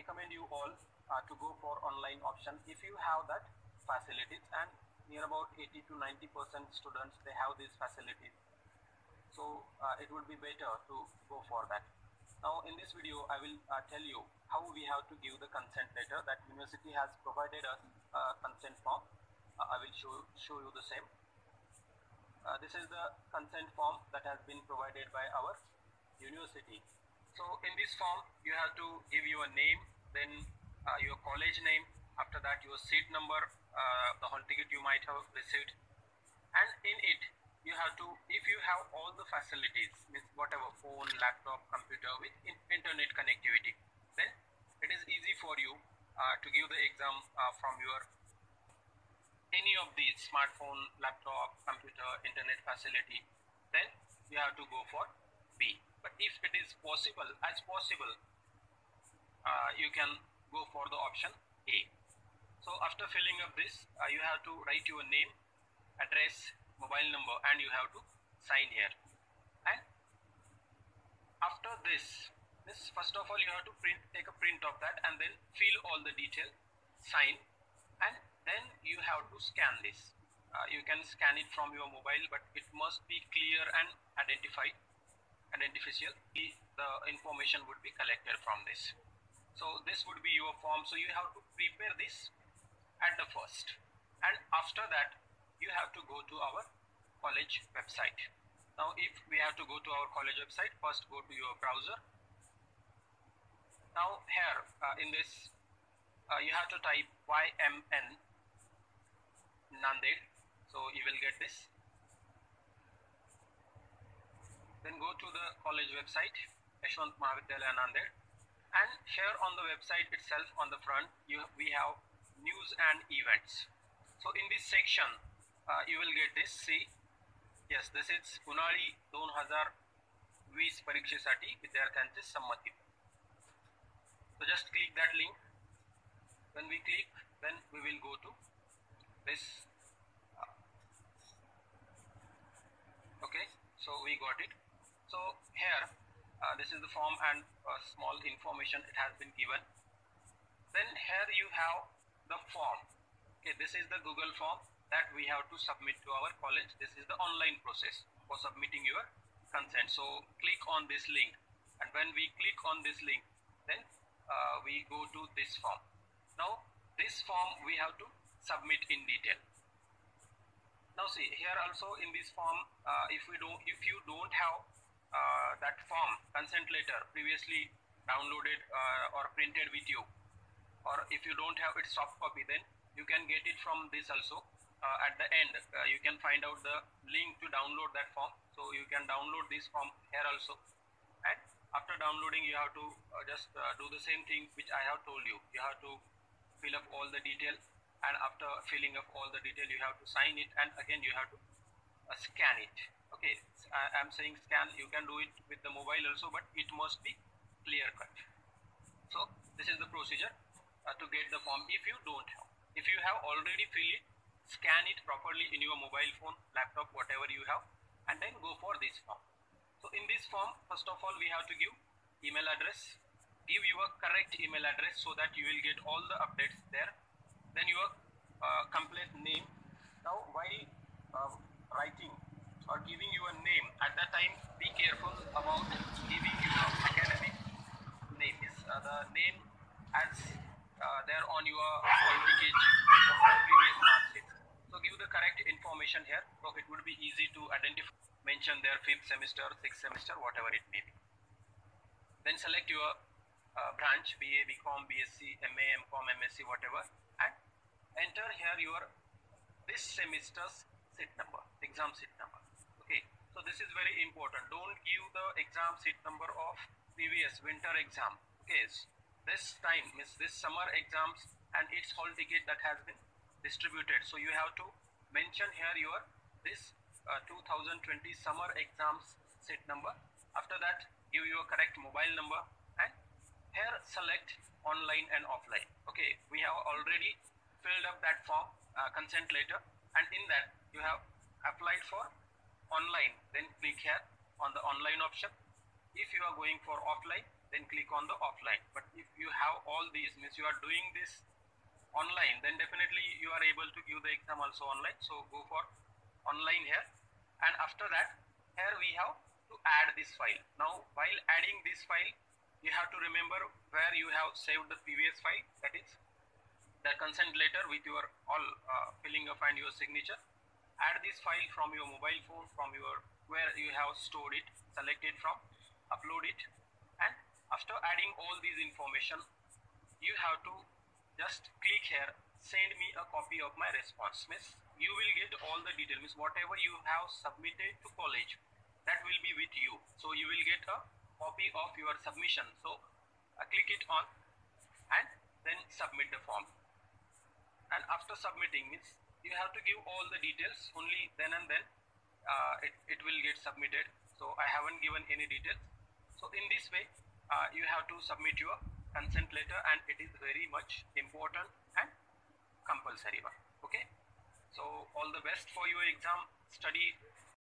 recommend you all to go for online option if you have that facilities, and near about 80 to 90% students, they have these facilities. So it would be better to go for that. Now in this video I will tell you how we have to give the consent letter that university has provided us consent form. I will show you the same. This is the consent form that has been provided by our university. So in this form you have to give your name, then your college name, after that your seat number, the hall ticket you might have received, and in it you have to, if you have all the facilities, means whatever, phone, laptop, computer with internet connectivity, then it is easy for you to give the exam from your any of these smartphone, laptop, computer, internet facility. Then you have to go for B. But if it is possible, you can go for the option A. So after filling up this, you have to write your name, address, mobile number, and you have to sign here. And after this first of all you have to take a print of that and then fill all the detail, sign, and then you have to scan this. You can scan it from your mobile, but it must be clear and identifiable. The information would be collected from this. So this would be your form. So you have to prepare this at the first, and after that you have to go to our college website. Now if we have to go to our college website, first go to your browser. Now here in this you have to type YMN Nanded, so you will get this. Then go to the college website, Yashwant Mahavidyalaya Nanded, and here on the website itself, on the front we have news and events. So in this section you will get this. See, yes, this is उन्हाळी 2020 परीक्षेसाठी विद्यार्थ्यांचे संमती. So just click that link. When we click, then we will go to this. Okay, so we got it. So here this is the form and small information it has been given. Then here you have the form. Okay, this is the Google form that we have to submit to our college. This is the online process for submitting your consent. So click on this link, and when we click on this link, then we go to this form. Now this form we have to submit in detail. Now see, here also in this form, if you don't have that form, consent letter, previously downloaded or printed with you, or if you don't have its soft copy, then you can get it from this also. At the end you can find out the link to download that form. So you can download this form here also, and after downloading you have to just do the same thing which I have told you. You have to fill up all the detail, and after filling up all the detail you have to sign it, and again you have to scan it. Okay, I am saying scan, you can do it with the mobile also, but it must be clear cut. So this is the procedure to get the form. If you don't have, if you have already filled it, scan it properly in your mobile phone, laptop, whatever you have, and then go for this form. So in this form, first of all we have to give email address. Give your correct email address so that you will get all the updates there. Then your complete name. Now while writing or giving your name, at that time be careful about giving your academic name. Is the name as there on your hall ticket or previous mark sheet. So give the correct information here, so it would be easy to identify. Mention their 5th semester, 6th semester, whatever it may be. Then select your branch, BA, BCom, BSc, MA, MCom, MSc, whatever, and enter here your this semester's seat number, exam seat number. Okay, so this is very important. Don't give the exam seat number of previous winter exam. Okay, this time means this summer exams and its hall ticket that has been distributed. So you have to mention here your this 2020 summer exams seat number. After that give your correct mobile number, and here select online and offline. Okay, we have already filled up that form, consent letter, and in that you have applied for online. Then click here on the online option. If you are going for offline, then click on the offline. But if you have all these, means you are doing this online, then definitely you are able to give the exam also online. So go for online here, and after that here we have to add this file. Now while adding this file, you have to remember where you have saved the previous file, that is the consent letter with your all filling up and your signature. Add this file from your mobile phone, from your where you have stored it, select it from, upload it, and after adding all these information, you have to just click here, send me a copy of my response. Means you will get all the details, means whatever you have submitted to college, that will be with you. So you will get a copy of your submission. So click it on and then submit the form. And after submitting, means you have to give all the details, only then and then it will get submitted. So I haven't given any details. So in this way you have to submit your consent letter, and it is very much important and compulsory one. Okay, so all the best for your exam. Study